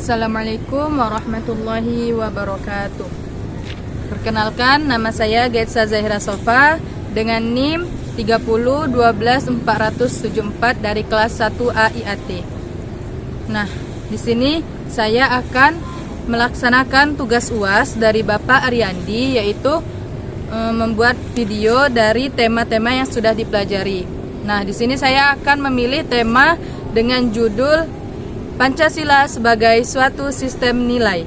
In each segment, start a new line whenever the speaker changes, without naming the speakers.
Assalamualaikum warahmatullahi wabarakatuh. Perkenalkan, nama saya Getsa Zahira Sofa dengan NIM 3012474 dari kelas 1A IAT. Nah, di sini saya akan melaksanakan tugas UAS dari Bapak Ariandi, yaitu membuat video dari tema-tema yang sudah dipelajari. Nah, di sini saya akan memilih tema dengan judul Pancasila sebagai suatu sistem nilai.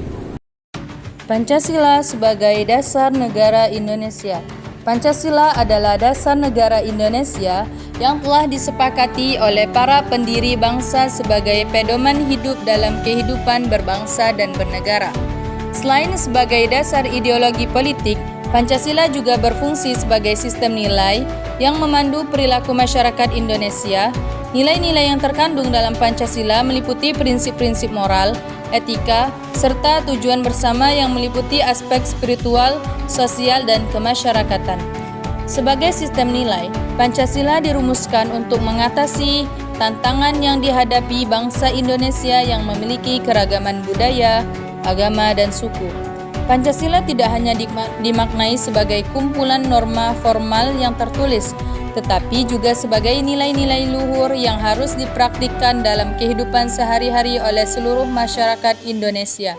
Pancasila sebagai dasar negara Indonesia. Pancasila adalah dasar negara Indonesia yang telah disepakati oleh para pendiri bangsa sebagai pedoman hidup dalam kehidupan berbangsa dan bernegara. Selain sebagai dasar ideologi politik, Pancasila juga berfungsi sebagai sistem nilai yang memandu perilaku masyarakat Indonesia. Nilai-nilai yang terkandung dalam Pancasila meliputi prinsip-prinsip moral, etika, serta tujuan bersama yang meliputi aspek spiritual, sosial, dan kemasyarakatan. Sebagai sistem nilai, Pancasila dirumuskan untuk mengatasi tantangan yang dihadapi bangsa Indonesia yang memiliki keragaman budaya, agama, dan suku. Pancasila tidak hanya dimaknai sebagai kumpulan norma formal yang tertulis, tetapi juga sebagai nilai-nilai luhur yang harus dipraktikkan dalam kehidupan sehari-hari oleh seluruh masyarakat Indonesia.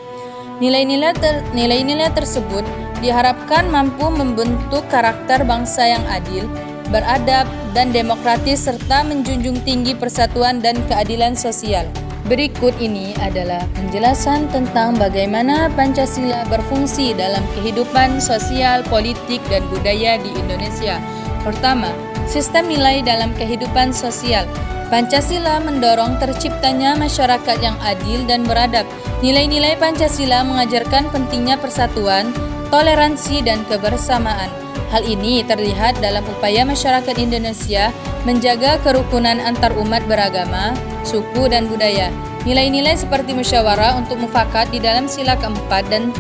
Nilai-nilai tersebut diharapkan mampu membentuk karakter bangsa yang adil, beradab, dan demokratis serta menjunjung tinggi persatuan dan keadilan sosial. Berikut ini adalah penjelasan tentang bagaimana Pancasila berfungsi dalam kehidupan sosial, politik, dan budaya di Indonesia. Pertama, sistem nilai dalam kehidupan sosial. Pancasila mendorong terciptanya masyarakat yang adil dan beradab. Nilai-nilai Pancasila mengajarkan pentingnya persatuan, toleransi, dan kebersamaan. Hal ini terlihat dalam upaya masyarakat Indonesia menjaga kerukunan antar umat beragama, suku, dan budaya. Nilai-nilai seperti musyawarah untuk mufakat di dalam sila keempat dan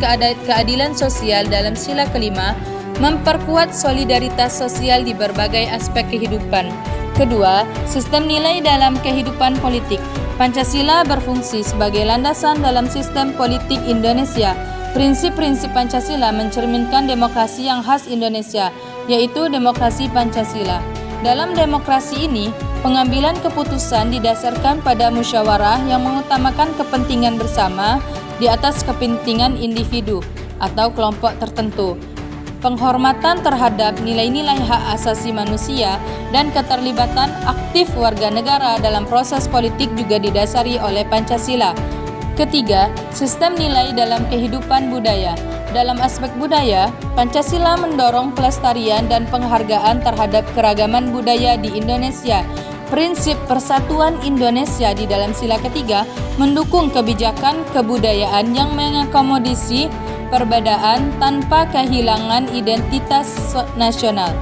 keadilan sosial dalam sila kelima memperkuat solidaritas sosial di berbagai aspek kehidupan. Kedua, sistem nilai dalam kehidupan politik. Pancasila berfungsi sebagai landasan dalam sistem politik Indonesia. Prinsip-prinsip Pancasila mencerminkan demokrasi yang khas Indonesia, yaitu demokrasi Pancasila. Dalam demokrasi ini, pengambilan keputusan didasarkan pada musyawarah yang mengutamakan kepentingan bersama di atas kepentingan individu atau kelompok tertentu. Penghormatan terhadap nilai-nilai hak asasi manusia dan keterlibatan aktif warga negara dalam proses politik juga didasari oleh Pancasila. Ketiga, sistem nilai dalam kehidupan budaya. Dalam aspek budaya, Pancasila mendorong pelestarian dan penghargaan terhadap keragaman budaya di Indonesia. Prinsip persatuan Indonesia di dalam sila ketiga mendukung kebijakan kebudayaan yang mengakomodasi perbedaan tanpa kehilangan identitas nasional.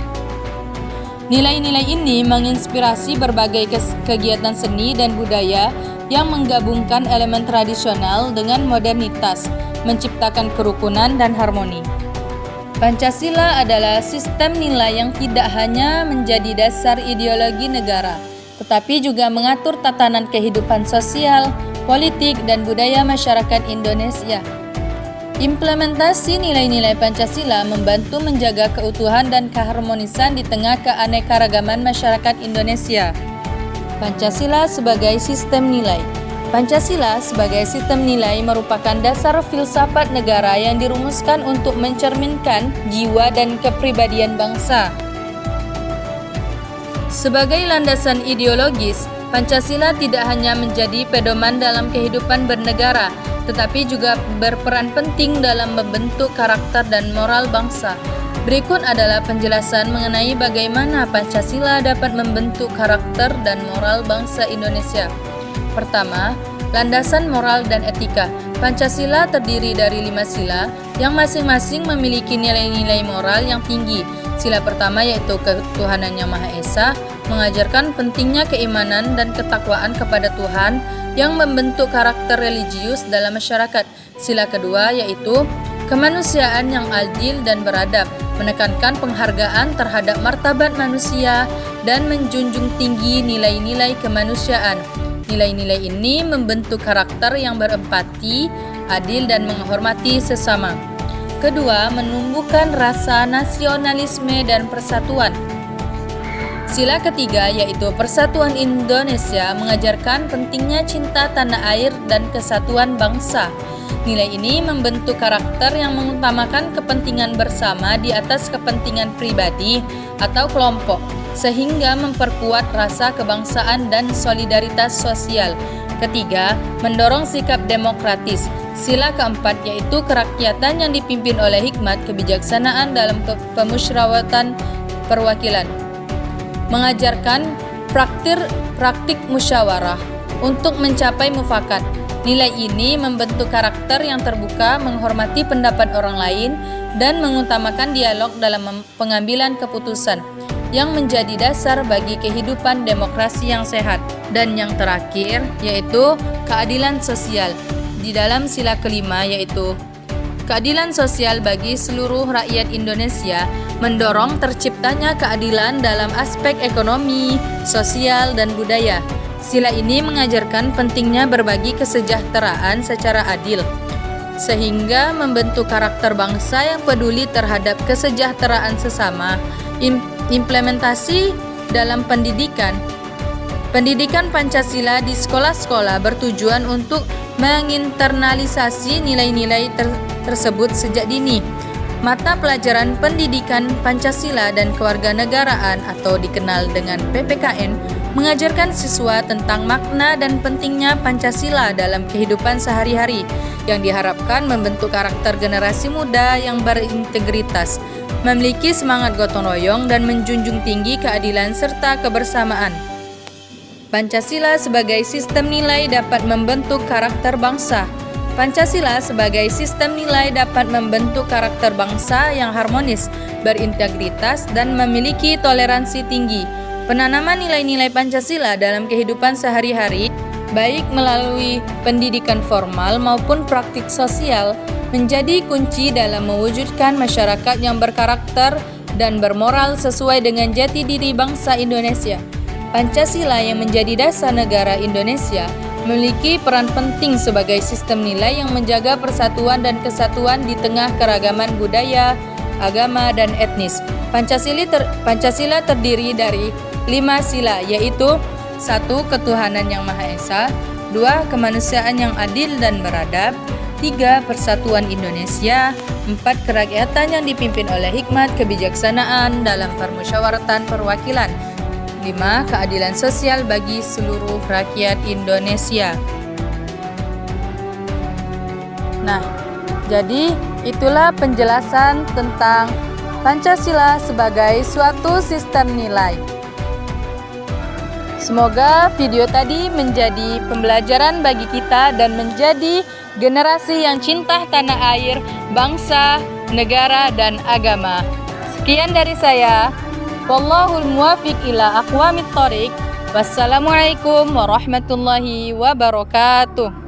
Nilai-nilai ini menginspirasi berbagai kegiatan seni dan budaya yang menggabungkan elemen tradisional dengan modernitas, menciptakan kerukunan dan harmoni. Pancasila adalah sistem nilai yang tidak hanya menjadi dasar ideologi negara, tetapi juga mengatur tatanan kehidupan sosial, politik, dan budaya masyarakat Indonesia. Implementasi nilai-nilai Pancasila membantu menjaga keutuhan dan keharmonisan di tengah keanekaragaman masyarakat Indonesia. Pancasila sebagai sistem nilai. Pancasila sebagai sistem nilai merupakan dasar filsafat negara yang dirumuskan untuk mencerminkan jiwa dan kepribadian bangsa. Sebagai landasan ideologis, Pancasila tidak hanya menjadi pedoman dalam kehidupan bernegara, tetapi juga berperan penting dalam membentuk karakter dan moral bangsa. Berikut adalah penjelasan mengenai bagaimana Pancasila dapat membentuk karakter dan moral bangsa Indonesia. Pertama, landasan moral dan etika. Pancasila terdiri dari 5 sila yang masing-masing memiliki nilai-nilai moral yang tinggi. Sila pertama yaitu ketuhanan yang Maha Esa, mengajarkan pentingnya keimanan dan ketakwaan kepada Tuhan yang membentuk karakter religius dalam masyarakat. Sila kedua yaitu kemanusiaan yang adil dan beradab, menekankan penghargaan terhadap martabat manusia dan menjunjung tinggi nilai-nilai kemanusiaan. Nilai-nilai ini membentuk karakter yang berempati, adil, dan menghormati sesama. Kedua, menumbuhkan rasa nasionalisme dan persatuan. Sila ketiga yaitu Persatuan Indonesia mengajarkan pentingnya cinta tanah air dan kesatuan bangsa. Nilai ini membentuk karakter yang mengutamakan kepentingan bersama di atas kepentingan pribadi atau kelompok, sehingga memperkuat rasa kebangsaan dan solidaritas sosial. Ketiga, mendorong sikap demokratis. Sila keempat yaitu kerakyatan yang dipimpin oleh hikmat kebijaksanaan dalam pemusyawaratan perwakilan. Mengajarkan praktik musyawarah untuk mencapai mufakat. Nilai ini membentuk karakter yang terbuka, menghormati pendapat orang lain, dan mengutamakan dialog dalam pengambilan keputusan, yang menjadi dasar bagi kehidupan demokrasi yang sehat. Dan yang terakhir yaitu keadilan sosial. Di dalam sila kelima yaitu keadilan sosial bagi seluruh rakyat Indonesia, mendorong terciptanya keadilan dalam aspek ekonomi, sosial, dan budaya. Sila ini mengajarkan pentingnya berbagi kesejahteraan secara adil, sehingga membentuk karakter bangsa yang peduli terhadap kesejahteraan sesama. Implementasi dalam pendidikan Pancasila di sekolah-sekolah bertujuan untuk menginternalisasi nilai-nilai tersebut sejak dini. Mata pelajaran pendidikan Pancasila dan kewarganegaraan atau dikenal dengan PPKN mengajarkan siswa tentang makna dan pentingnya Pancasila dalam kehidupan sehari-hari, yang diharapkan membentuk karakter generasi muda yang berintegritas, memiliki semangat gotong royong, dan menjunjung tinggi keadilan serta kebersamaan. Pancasila sebagai sistem nilai dapat membentuk karakter bangsa. Pancasila sebagai sistem nilai dapat membentuk karakter bangsa yang harmonis, berintegritas, dan memiliki toleransi tinggi. Penanaman nilai-nilai Pancasila dalam kehidupan sehari-hari, baik melalui pendidikan formal maupun praktik sosial, menjadi kunci dalam mewujudkan masyarakat yang berkarakter dan bermoral sesuai dengan jati diri bangsa Indonesia. Pancasila yang menjadi dasar negara Indonesia memiliki peran penting sebagai sistem nilai yang menjaga persatuan dan kesatuan di tengah keragaman budaya, agama, dan etnis. Pancasila terdiri dari 5 sila, yaitu 1. Ketuhanan yang Maha Esa, 2. Kemanusiaan yang adil dan beradab, 3. Persatuan Indonesia, 4. Kerakyatan yang dipimpin oleh hikmat kebijaksanaan dalam permusyawaratan perwakilan, 5. Keadilan sosial bagi seluruh rakyat Indonesia. Nah, jadi itulah penjelasan tentang Pancasila sebagai suatu sistem nilai. Semoga video tadi menjadi pembelajaran bagi kita dan menjadi generasi yang cinta tanah air, bangsa, negara, dan agama. Sekian dari saya. Wallahul muwafiq ila aqwamit thoriq. Wassalamualaikum warahmatullahi wabarakatuh.